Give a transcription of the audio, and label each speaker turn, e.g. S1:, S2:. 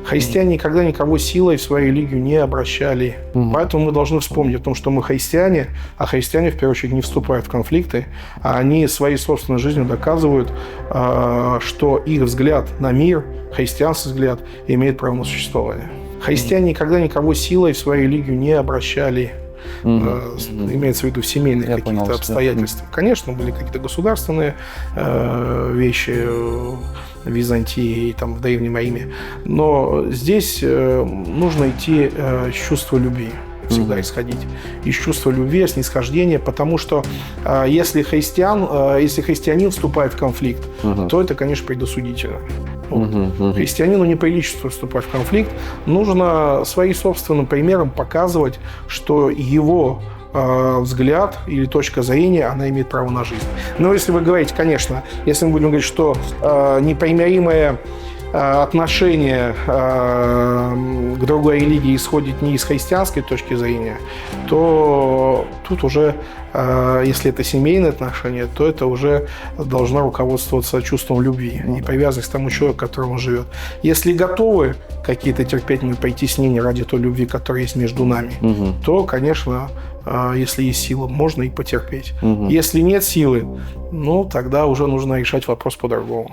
S1: Христиане никогда никого силой в свою религию не обращали. Поэтому мы должны вспомнить о том, что мы христиане, а христиане, в первую очередь, не вступают в конфликты, а они своей собственной жизнью доказывают, что их взгляд на мир, христианский взгляд, имеет право на существование. Христиане никогда никого силой в свою религию не обращали. Имеется в виду в семейных каких-то обстоятельствах. Конечно, были какие-то государственные вещи в Византии и там, в Древнем Риме. Но здесь нужно идти с чувства любви. Всегда исходить из чувства любви, снисхождения, потому что если христианин вступает в конфликт, то это, конечно, предосудительно. Христианину неприлично вступать в конфликт. Нужно своим собственным примером показывать, что его взгляд или точка зрения, она имеет право на жизнь. Но если вы говорите, конечно, если мы будем говорить, что непримиримое отношение к другой религии исходит не из христианской точки зрения, то тут уже, если это семейные отношения, то это уже должно руководствоваться чувством любви, а не привязанность к тому человеку, которым он живет. Если готовы какие-то терпеть притеснения ради той любви, которая есть между нами, то, конечно, если есть сила, можно и потерпеть. Если нет силы, тогда уже нужно решать вопрос по-другому.